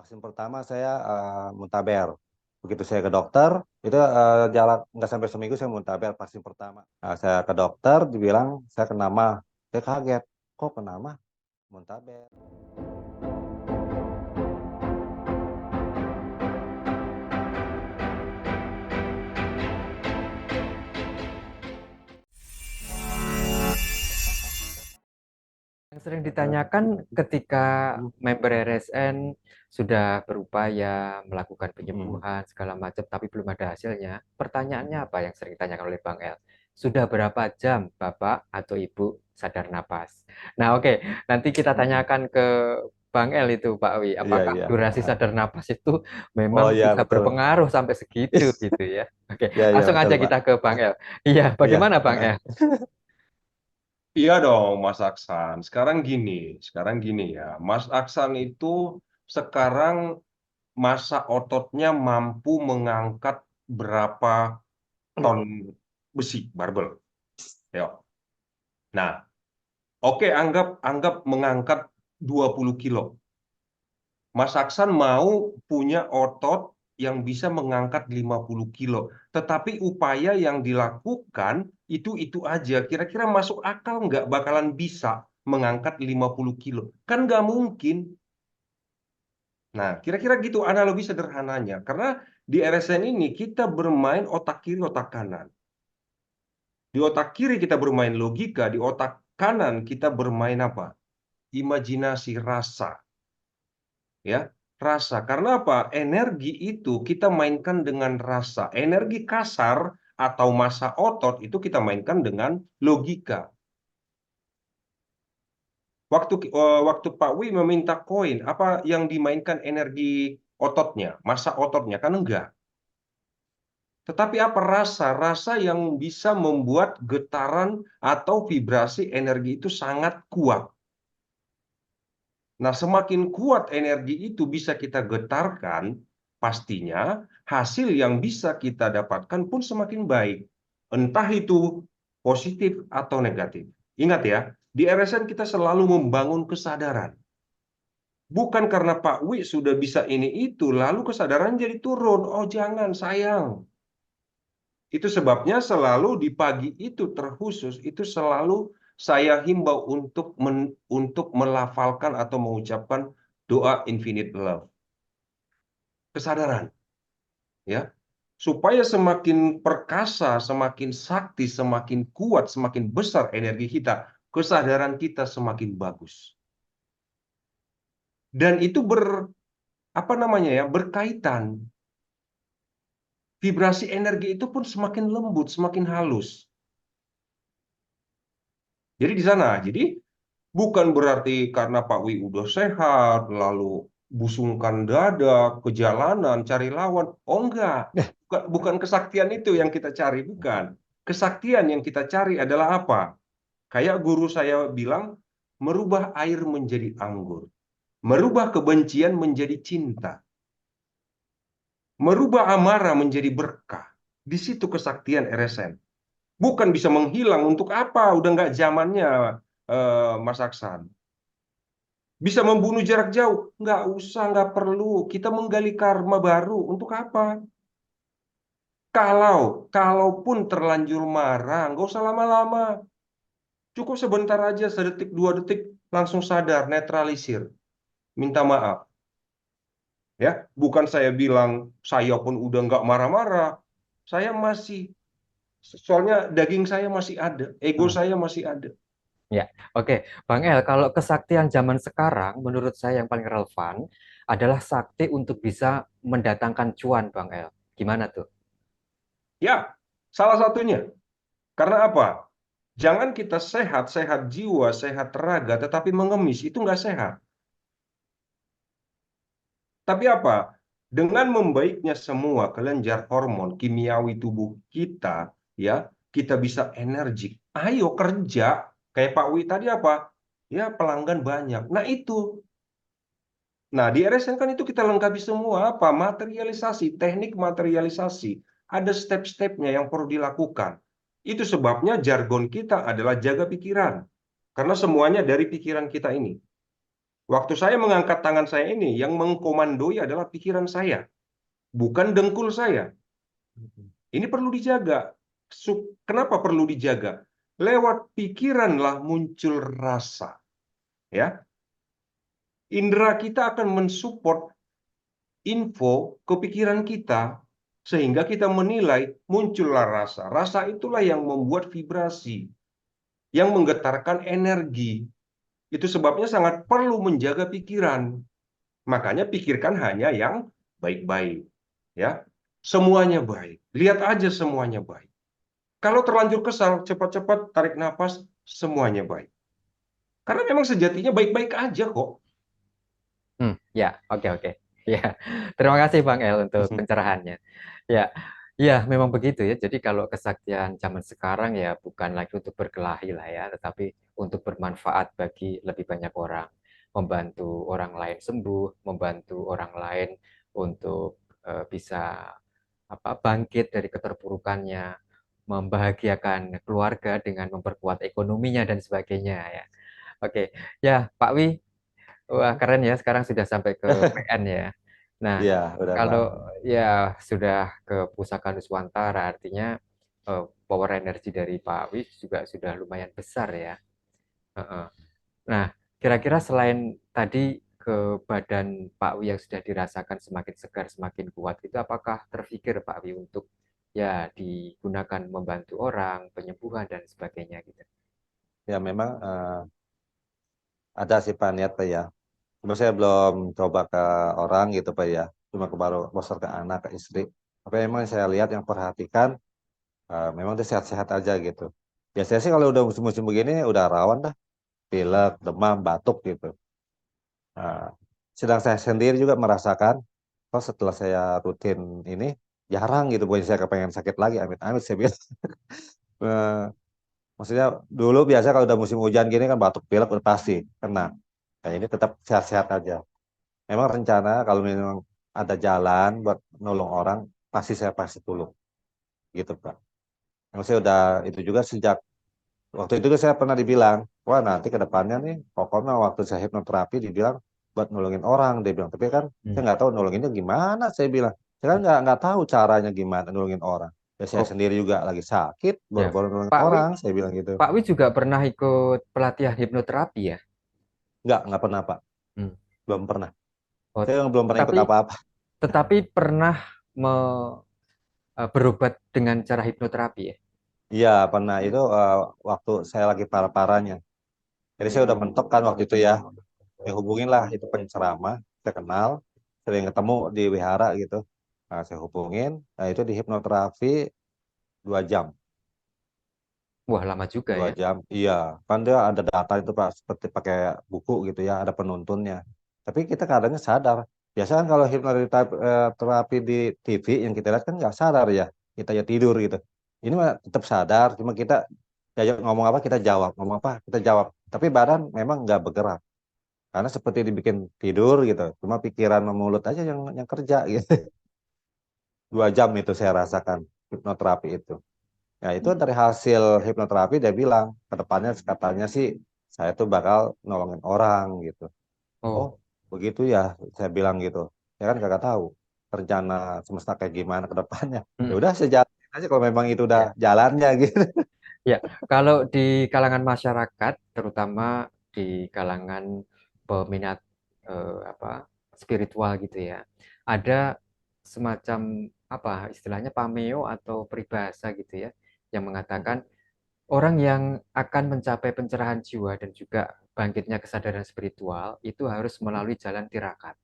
Vaksin pertama saya muntaber. Begitu saya ke dokter, itu jarak nggak sampai seminggu saya muntaber vaksin pertama. Saya ke dokter, dibilang saya kena mah. Saya kaget, kok kena mah muntaber. Yang sering ditanyakan ketika member RSN sudah berupaya melakukan Hmm. penyembuhan segala macam tapi belum ada hasilnya. Pertanyaannya apa yang sering ditanyakan oleh Bang El? Sudah berapa jam Bapak atau Ibu sadar napas? Nah, oke, nanti kita Hmm. tanyakan ke Bang El itu, Pak Wi, Iya, apakah iya. durasi sadar napas itu memang Oh iya, bisa betul. berpengaruh sampai segitu gitu ya. Oke, Iya, iya, langsung betul, aja Pak. kita ke Bang El. Iya, Iya. bagaimana Bang El? Iya dong, Mas Aksan. Sekarang gini ya. Mas Aksan itu sekarang masa ototnya mampu mengangkat berapa ton besi, barbel. Yuk. Nah, oke, anggap anggap mengangkat 20 kilo. Mas Aksan mau punya otot yang bisa mengangkat 50 kilo. Tetapi upaya yang dilakukan itu aja. Kira-kira masuk akal nggak bakalan bisa mengangkat 50 kilo? Kan nggak mungkin. Nah, kira-kira gitu analogi sederhananya. Karena di RSN ini kita bermain otak kiri, otak kanan. Di otak kiri kita bermain logika, di otak kanan kita bermain apa? Imajinasi, rasa. Ya, rasa. Karena apa? Energi itu kita mainkan dengan rasa. Energi kasar atau massa otot itu kita mainkan dengan logika. Waktu Pak Wi meminta koin, apa yang dimainkan energi ototnya, massa ototnya kan enggak. Tetapi apa rasa? Rasa yang bisa membuat getaran atau vibrasi energi itu sangat kuat. Nah, semakin kuat energi itu bisa kita getarkan, pastinya hasil yang bisa kita dapatkan pun semakin baik. Entah itu positif atau negatif. Ingat ya, di RSN kita selalu membangun kesadaran. Bukan karena Pak Wi sudah bisa ini itu, lalu kesadaran jadi turun. Oh jangan, sayang. Itu sebabnya selalu di pagi itu terkhusus, itu selalu saya himbau untuk melafalkan atau mengucapkan doa infinite love. Kesadaran, ya. Supaya semakin perkasa, semakin sakti, semakin kuat, semakin besar energi kita, kesadaran kita semakin bagus. Dan itu apa namanya ya, berkaitan. Vibrasi energi itu pun semakin lembut, semakin halus. Jadi di sana, bukan berarti karena Pak Wi udah sehat, lalu busungkan dada, ke jalanan, cari lawan. Oh enggak, bukan kesaktian itu yang kita cari, bukan. Kesaktian yang kita cari adalah apa? Kayak guru saya bilang, merubah air menjadi anggur. Merubah kebencian menjadi cinta. Merubah amarah menjadi berkah. Di situ kesaktian RSN. Bukan bisa menghilang, untuk apa? Udah nggak zamannya, Mas Aksan. Bisa membunuh jarak jauh? Nggak usah, nggak perlu. Kita menggali karma baru. Untuk apa? Kalaupun terlanjur marah, nggak usah lama-lama. Cukup sebentar aja, sedetik, 2 detik, langsung sadar, netralisir. Minta maaf. Ya, bukan saya bilang, saya pun udah nggak marah-marah. Saya masih, soalnya daging saya masih ada, ego Hmm. saya masih ada. Ya, oke. Bang El, kalau kesaktian zaman sekarang, menurut saya yang paling relevan adalah sakti untuk bisa mendatangkan cuan, Bang El. Gimana tuh? Ya, salah satunya. Karena apa? Jangan kita sehat, sehat jiwa, sehat raga, tetapi mengemis. Itu nggak sehat. Tapi apa? Dengan membaiknya semua kelenjar hormon kimiawi tubuh kita, ya, kita bisa energik. Ayo kerja. Kayak Pak Wi tadi apa? Ya, pelanggan banyak. Nah, itu. Nah, di RSN kan itu kita lengkapi semua apa? Materialisasi, teknik materialisasi. Ada step-stepnya yang perlu dilakukan. Itu sebabnya jargon kita adalah jaga pikiran. Karena semuanya dari pikiran kita ini. Waktu saya mengangkat tangan saya ini, yang mengkomandoi adalah pikiran saya, bukan dengkul saya. Ini perlu dijaga. Kenapa perlu dijaga? Lewat pikiranlah muncul rasa. Ya, indera kita akan mensupport info ke pikiran kita sehingga kita menilai muncullah rasa. Rasa itulah yang membuat vibrasi, yang menggetarkan energi. Itu sebabnya sangat perlu menjaga pikiran. Makanya pikirkan hanya yang baik-baik, ya. Semuanya baik. Lihat aja semuanya baik. Kalau terlanjur kesal, cepat-cepat tarik nafas, semuanya baik. Karena memang sejatinya baik-baik aja kok. Ya, oke oke. Ya, terima kasih Bang El untuk pencerahannya. Ya, ya memang begitu ya. Jadi kalau kesaktian zaman sekarang ya bukan lagi untuk berkelahi lah ya, tetapi untuk bermanfaat bagi lebih banyak orang, membantu orang lain sembuh, membantu orang lain untuk bisa bangkit dari keterpurukannya, membahagiakan keluarga dengan memperkuat ekonominya dan sebagainya ya. Oke, ya Pak Wi. Wah, keren ya. Sekarang sudah sampai ke PN ya. Nah, Iya, udah Pak. kalau ya sudah ke Pusaka Nuswantara, artinya power energi dari Pak Wis juga sudah lumayan besar ya. Heeh. Nah, kira-kira selain tadi ke badan Pak Wi yang sudah dirasakan semakin segar, semakin kuat, itu apakah terpikir Pak Wi untuk ya digunakan membantu orang, penyembuhan dan sebagainya gitu? Ya memang ada sih Pak niat Pak ya. Cuma saya belum coba ke orang gitu Pak ya. Cuma ke baru bosor ke anak, ke istri. Tapi memang saya lihat yang perhatikan memang dia sehat-sehat aja gitu. Biasanya sih kalau udah musim-musim begini udah rawan dah. Pilek, demam, batuk gitu. Nah, sedang saya sendiri juga merasakan, oh setelah saya rutin ini, jarang gitu, bukan saya kepengen sakit lagi, amit-amit saya bilang. Eh, Maksudnya dulu biasa kalau udah musim hujan gini kan batuk pilek udah pasti kena. Nah, ini tetap sehat-sehat aja. Memang rencana kalau memang ada jalan buat nolong orang, pasti saya pasti tolong. Gitu, Pak. Yang saya udah itu juga sejak waktu itu saya pernah dibilang, wah nanti ke depannya nih, pokoknya waktu saya hipnoterapi dibilang buat nolongin orang, dia bilang. Tapi kan saya Hmm. nggak tahu nolonginnya gimana, saya bilang. Saya kan nggak tahu caranya gimana nolongin orang. Ya saya Oh, sendiri juga lagi sakit, ya. baru-baru nolongin Pak Wi, orang, saya bilang gitu. Pak Wi juga pernah ikut pelatihan hipnoterapi ya? Nggak pernah Pak, Hmm. belum pernah. Oh, Saya belum pernah ikut tetapi apa-apa. tetapi pernah berobat dengan cara hipnoterapi ya? Iya pernah itu waktu saya lagi parah-parahnya. Jadi saya udah mentok kan waktu itu ya. Ya hubungin lah itu penceramah, saya kenal, sering ketemu di wihara gitu. Nah, saya hubungin, nah itu di hipnoterapi 2 jam. Wah, lama juga dua ya. jam, iya. Kan dia ada data itu Pak, seperti pakai buku gitu ya, ada penuntunnya. Tapi kita kadangnya sadar. Biasanya kan kalau hipnoterapi di TV yang kita lihat kan nggak sadar ya, kita ya tidur gitu. Ini mah tetap sadar, cuma kita ya ngomong apa kita jawab, ngomong apa kita jawab. Tapi badan memang nggak bergerak, karena seperti dibikin tidur gitu. Cuma pikiran sama mulut aja yang kerja gitu. 2 jam itu saya rasakan hipnoterapi itu. Ya itu dari hasil hipnoterapi dia bilang ke depannya katanya sih saya tuh bakal nolongin orang gitu. Oh Oh, begitu ya saya bilang gitu. Ya kan kagak tahu rencana semesta kayak gimana ke depannya. Ya mm, udah saya jalanin aja kalau memang itu udah ya. jalannya gitu. Ya, kalau di kalangan masyarakat, terutama di kalangan peminat spiritual gitu ya, ada semacam istilahnya pameo atau peribahasa gitu ya, yang mengatakan orang yang akan mencapai pencerahan jiwa dan juga bangkitnya kesadaran spiritual itu harus melalui jalan tirakat.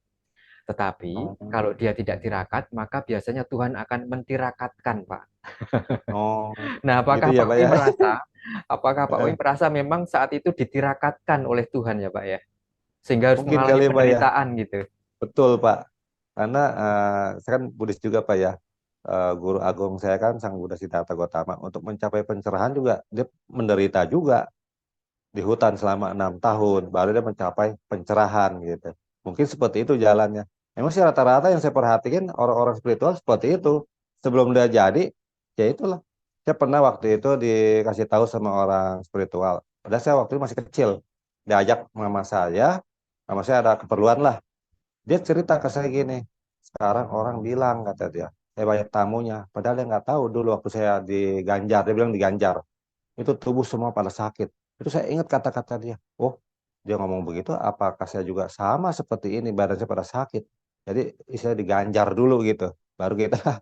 Tetapi Oh, kalau dia tidak tirakat, maka biasanya Tuhan akan mentirakatkan, Pak. oh Nah, gitu ya Pak ya. apakah Pak Wi merasa memang saat itu ditirakatkan oleh Tuhan ya, Pak ya? Sehingga harus Mungkin mengalami kali ya Pak ya. penderitaan gitu. Betul Pak. Karena saya kan Buddhis juga Pak ya. Guru agung saya kan Sang Buddha Siddhartha Gautama. Untuk mencapai pencerahan juga dia menderita juga di hutan selama 6 tahun. Baru dia mencapai pencerahan gitu. Mungkin seperti itu jalannya. Emang sih rata-rata yang saya perhatikan orang-orang spiritual seperti itu. Sebelum dia jadi, ya itulah. Saya pernah waktu itu dikasih tahu sama orang spiritual. Padahal saya waktu itu masih kecil. Diajak mama saya sama saya ada keperluan lah. Dia cerita ke saya gini, sekarang orang bilang kata dia, banyak tamunya. Padahal dia nggak tahu dulu waktu saya di Ganjar, dia bilang di Ganjar, itu tubuh semua pada sakit. Itu saya ingat kata-kata dia. Oh, dia ngomong begitu, apakah saya juga sama seperti ini, badan saya pada sakit. Jadi istilah diganjar dulu gitu, baru kita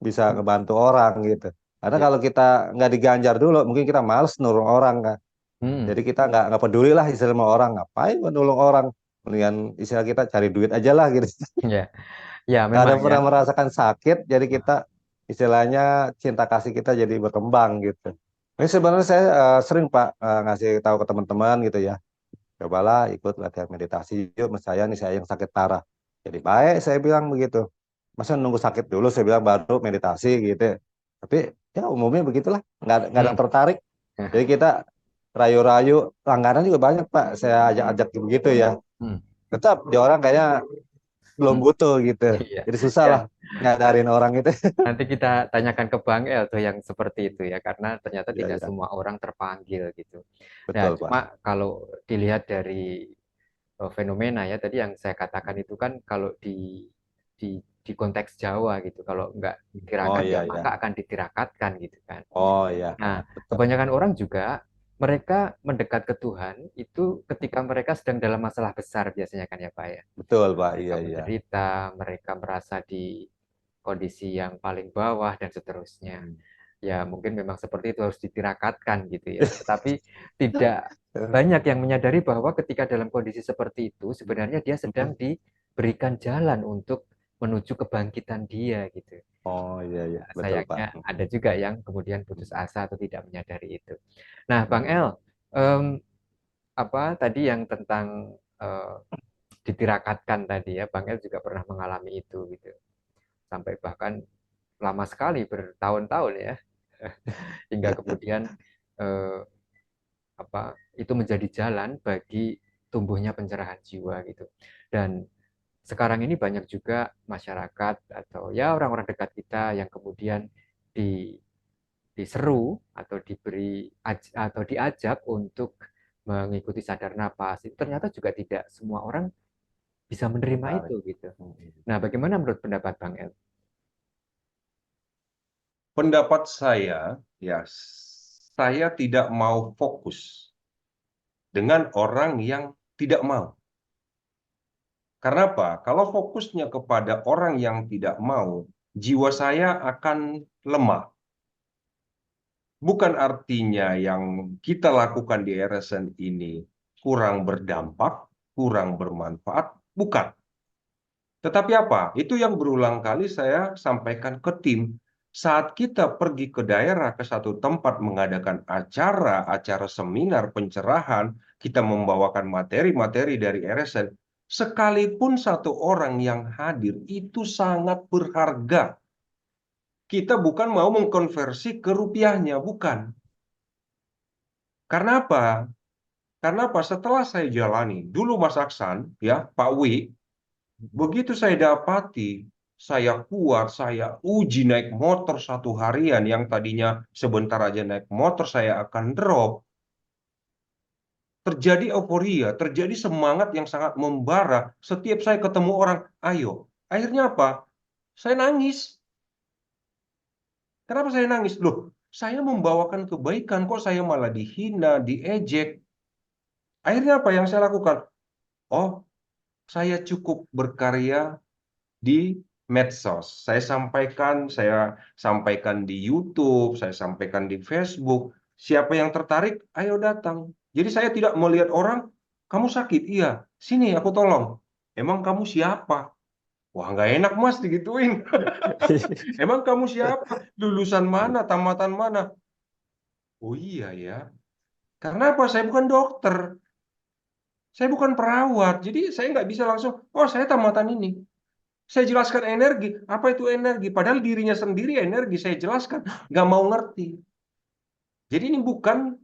bisa ngebantu orang gitu. Karena Ya. kalau kita nggak diganjar dulu, mungkin kita males nulung orang kan. Hmm. Jadi kita nggak peduli lah istilah sama orang, ngapain gua nulung orang. Mendingan istilah kita cari duit aja lah gitu. Ya, ya Nggak ada memang ya. pernah merasakan sakit, jadi kita istilahnya cinta kasih kita jadi berkembang gitu. Ini sebenarnya saya sering Pak ngasih tahu ke teman-teman gitu ya. Cobalah ikut latihan meditasi yuk, mas saya nih saya yang sakit parah. Jadi baik saya bilang begitu. Masa nunggu sakit dulu saya bilang baru meditasi gitu. Tapi ya umumnya begitulah, nggak ada Hmm. yang tertarik. Jadi kita rayu-rayu, langganan juga banyak Pak. Saya ajak-ajak begitu ya. Hmm. Tetap dia orang kayaknya belum Hmm. butuh gitu. Iya. Jadi susah Ya, lah ngadarin orang itu. nanti kita tanyakan ke Bang El tuh yang seperti itu ya, karena ternyata Iya, tidak iya, semua orang terpanggil gitu. Nah, betul cuma Pak. kalau dilihat dari fenomena ya tadi yang saya katakan itu kan kalau di konteks Jawa gitu, kalau nggak Oh tirakat ya iya, maka iya. akan ditirakatkan gitu kan. Oh iya, Nah, betul. kebanyakan orang juga mereka mendekat ke Tuhan itu ketika mereka sedang dalam masalah besar biasanya kan ya Pak ya. Betul Pak, Mereka iya, iya. menderita, mereka merasa di kondisi yang paling bawah dan seterusnya. Hmm. Ya, mungkin memang seperti itu harus ditirakatkan gitu ya. Tetapi tidak banyak yang menyadari bahwa ketika dalam kondisi seperti itu sebenarnya dia sedang diberikan jalan untuk menuju kebangkitan dia gitu. Oh iya, iya, betul Pak. Sayangnya ada juga yang kemudian putus asa atau tidak menyadari itu. Nah, Bang Hmm. El, apa tadi yang tentang ditirakatkan tadi ya, Bang El juga pernah mengalami itu gitu. Sampai bahkan lama sekali bertahun-tahun ya, hingga kemudian eh, apa itu menjadi jalan bagi tumbuhnya pencerahan jiwa gitu. Dan sekarang ini banyak juga masyarakat atau ya orang-orang dekat kita yang kemudian di diseru atau atau diajak untuk mengikuti sadar napas. Itu ternyata juga tidak semua orang bisa menerima Tertarik. itu gitu. Hmm. Nah, bagaimana menurut pendapat Bang El? Pendapat saya, ya, saya tidak mau fokus dengan orang yang tidak mau. Karena apa? Kalau fokusnya kepada orang yang tidak mau, jiwa saya akan lemah. Bukan artinya yang kita lakukan di RSN ini kurang berdampak, kurang bermanfaat, bukan. Tetapi apa? Itu yang berulang kali saya sampaikan ke tim. Saat kita pergi ke daerah, ke satu tempat mengadakan acara seminar, pencerahan, kita membawakan materi-materi dari RSN, sekalipun satu orang yang hadir itu sangat berharga. Kita bukan mau mengkonversi ke rupiahnya, bukan. Karena apa? Karena apa? Setelah saya jalani, dulu Mas Aksan, ya, Pak Wi, begitu saya dapati, saya kuat, saya uji naik motor satu harian yang tadinya sebentar aja naik motor saya akan drop. Terjadi euforia, terjadi semangat yang sangat membara. Setiap saya ketemu orang, ayo. Akhirnya apa? Saya nangis. Kenapa saya nangis? Loh, saya membawakan kebaikan, kok saya malah dihina, diejek. Akhirnya apa yang saya lakukan? Oh, saya cukup berkarya di medsos. Saya sampaikan di YouTube, saya sampaikan di Facebook. Siapa yang tertarik, ayo datang. Jadi saya tidak melihat orang, kamu sakit, iya, sini aku tolong. Emang kamu siapa? Wah, nggak enak Mas digituin. Emang kamu siapa? Lulusan mana? Tamatan mana? Oh iya ya. Karena apa? Saya bukan dokter. Saya bukan perawat. Jadi saya nggak bisa langsung, oh saya tamatan ini. Saya jelaskan energi. Apa itu energi? Padahal dirinya sendiri energi. Saya jelaskan. Nggak mau ngerti. Jadi ini bukan,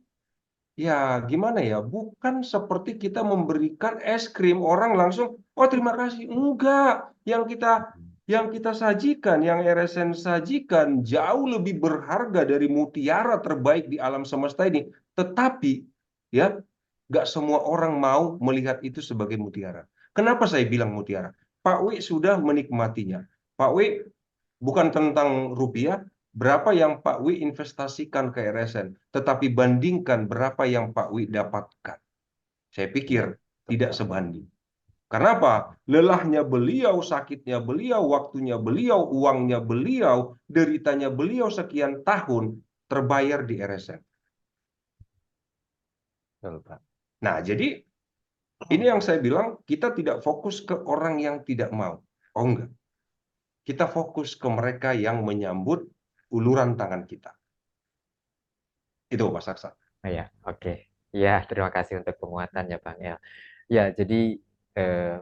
ya gimana ya, bukan seperti kita memberikan es krim. Orang langsung, oh terima kasih. Enggak. Yang kita sajikan, yang RSN sajikan, jauh lebih berharga dari mutiara terbaik di alam semesta ini. Tetapi, ya, Nggak semua orang mau melihat itu sebagai mutiara. Kenapa saya bilang mutiara? Pak Wi sudah menikmatinya. Pak Wi, bukan tentang rupiah, berapa yang Pak Wi investasikan ke RSN, tetapi bandingkan berapa yang Pak Wi dapatkan. Saya Iya, pikir betul, tidak Pak. sebanding. Karena apa? Lelahnya beliau, sakitnya beliau, waktunya beliau, uangnya beliau, deritanya beliau sekian tahun terbayar di RSN. Betul, Pak. Nah, jadi ini yang saya bilang, kita tidak fokus ke orang yang tidak mau. Oh enggak. Kita fokus ke mereka yang menyambut uluran tangan kita. Itu Mas Aksa. Ya, oke. Ya, terima kasih untuk penguatannya, Bang El. Ya, jadi eh,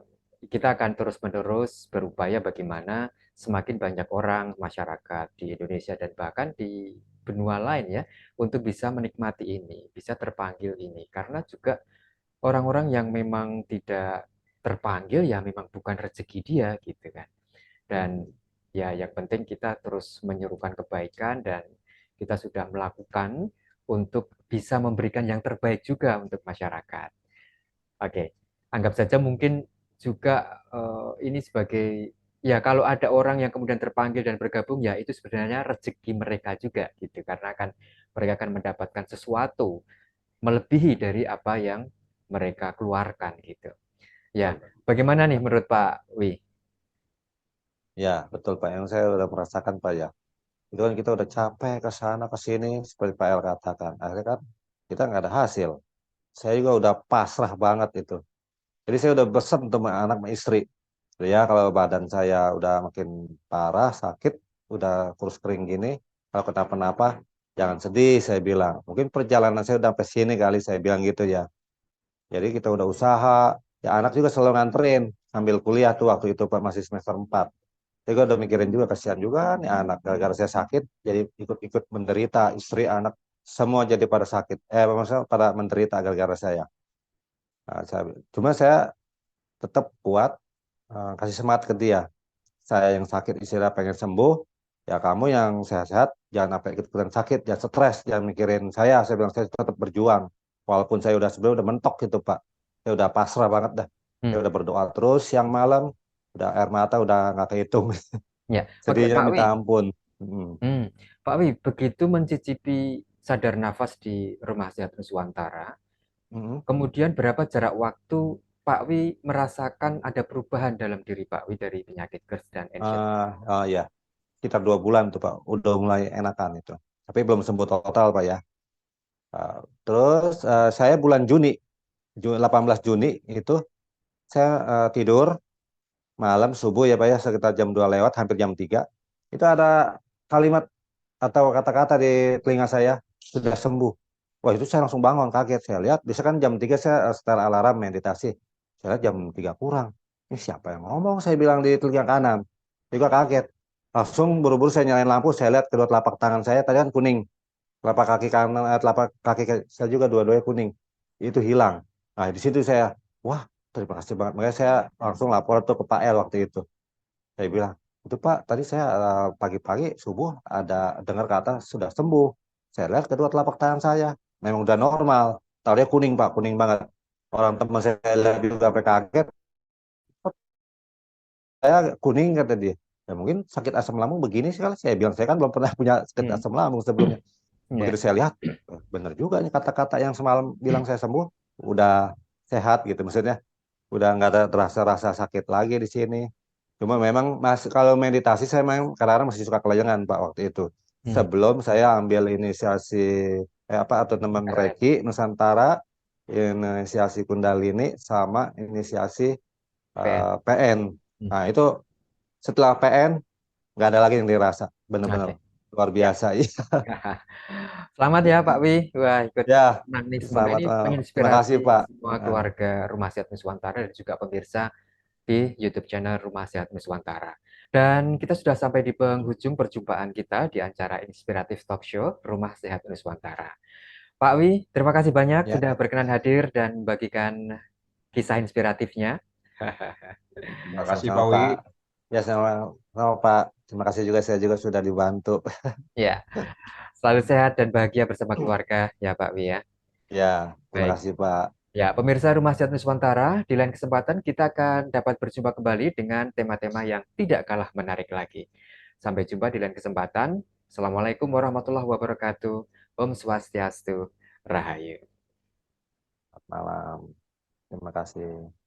kita akan terus-menerus berupaya bagaimana semakin banyak orang, masyarakat di Indonesia dan bahkan di benua lain ya, untuk bisa menikmati ini, bisa terpanggil ini. Karena juga orang-orang yang memang tidak terpanggil ya memang bukan rezeki dia gitu kan. Dan ya yang penting kita terus menyerukan kebaikan dan kita sudah melakukan untuk bisa memberikan yang terbaik juga untuk masyarakat. Oke, anggap saja mungkin juga ini sebagai ya kalau ada orang yang kemudian terpanggil dan bergabung ya itu sebenarnya rezeki mereka juga gitu karena kan mereka akan mendapatkan sesuatu melebihi dari apa yang mereka keluarkan gitu. Ya, bagaimana nih menurut Pak Wi? Ya, betul, Pak. Yang saya udah merasakan, Pak, ya. Itu kan kita udah capek ke sana ke sini seperti Pak El katakan. Akhirnya kan kita nggak ada hasil. Saya juga udah pasrah banget itu. Jadi saya udah pesan untuk anak sama istri. Ya kalau badan saya udah makin parah, sakit, udah kurus kering gini, kalau kenapa-napa jangan sedih saya bilang. Mungkin perjalanan saya udah sampai sini kali saya bilang gitu ya. Jadi kita udah usaha, ya anak juga selalu nganterin sambil kuliah tuh waktu itu Pak masih semester 4. Saya juga udah mikirin juga kasihan juga nih anak gara-gara saya sakit jadi ikut-ikut menderita istri anak semua jadi pada sakit maksudnya pada menderita gara-gara saya. Nah, cuma saya tetap kuat kasih semangat ke dia. Saya yang sakit istirahat pengen sembuh, ya kamu yang sehat-sehat jangan sampai ikut-ikutan sakit, jangan stres, jangan mikirin saya bilang saya tetap berjuang. Walaupun saya udah sebenarnya udah mentok gitu Pak. Saya udah pasrah banget dah. Saya Hmm, udah berdoa terus siang malam, udah air mata udah nggak kehitung. ya, oke Sedihnya Pak minta Wi. ampun. Mm. Pak Wi, begitu mencicipi sadar nafas di Rumah Sehat Nuswantara, Mm. kemudian berapa jarak waktu Pak Wi merasakan ada perubahan dalam diri Pak Wi dari penyakit GERD dan anxiety? Oh ya, sekitar 2 bulan tuh Pak, udah mulai enakan itu. Tapi belum sembuh total Pak ya. Uh, terus saya bulan Juni, 18 Juni itu saya tidur malam subuh ya Pak ya sekitar jam 2 lewat hampir jam 3 itu ada kalimat atau kata-kata di telinga saya sudah sembuh. Wah itu saya langsung bangun kaget saya lihat bisa kan jam 3 saya setel alarm meditasi. Saya lihat jam 3 kurang. Ini siapa yang ngomong saya bilang di telinga kanan. Juga kaget. Langsung buru-buru saya nyalain lampu saya lihat kedua telapak tangan saya tadi kan kuning. Telapak kaki kanan telapak kaki saya juga dua-duanya kuning. Itu hilang. Nah di situ saya wah terima kasih banget. Makanya saya langsung lapor tuh ke Pak El waktu itu. Saya bilang, itu Pak, tadi saya pagi-pagi subuh ada dengar kata sudah sembuh. Saya lihat kedua telapak tangan saya, memang udah normal. Tahu dia kuning Pak, kuning banget. Orang teman saya lihat juga sampai kaget, saya kuning kata dia. Ya mungkin sakit asam lambung begini sekali. Saya bilang, saya kan belum pernah punya sakit Hmm, asam lambung sebelumnya. ya, Begitu saya lihat, bener juga nih kata-kata yang semalam bilang saya sembuh, udah sehat gitu. Maksudnya udah nggak ada terasa-rasa sakit lagi di sini. Cuma memang kalau meditasi saya memang kadang-kadang masih suka kelayangan Pak waktu itu. hmm, Sebelum saya ambil inisiasi apa atau teman keren, Reiki Nusantara, inisiasi Kundalini sama inisiasi PN. PN. Hmm, Nah itu setelah PN nggak ada lagi yang dirasa, bener-bener oke, luar ya. biasa. Iya. Selamat ya Pak Wi. Wah, ikut Ya, senang nih. Semoga selamat. ini Terima menginspirasi kasih Pak. semua keluarga Rumah Sehat Nuswantara dan juga pemirsa di YouTube channel Rumah Sehat Nuswantara. Dan kita sudah sampai di penghujung perjumpaan kita di acara inspiratif talk show Rumah Sehat Nuswantara. Pak Wi, terima kasih banyak Ya, sudah berkenan hadir dan bagikan kisah inspiratifnya. ya, Terima kasih sama-sama Pak Wi. Pak. Ya, sama Pak. Terima kasih juga saya juga sudah dibantu. Ya, selalu sehat dan bahagia bersama keluarga ya Pak Wi ya. Ya, terima Baik. kasih Pak. Ya, pemirsa Rumah Sehat Nuswantara, di lain kesempatan kita akan dapat berjumpa kembali dengan tema-tema yang tidak kalah menarik lagi. Sampai jumpa di lain kesempatan. Assalamualaikum warahmatullahi wabarakatuh. Om Swastiastu, Rahayu. Selamat malam. Terima kasih.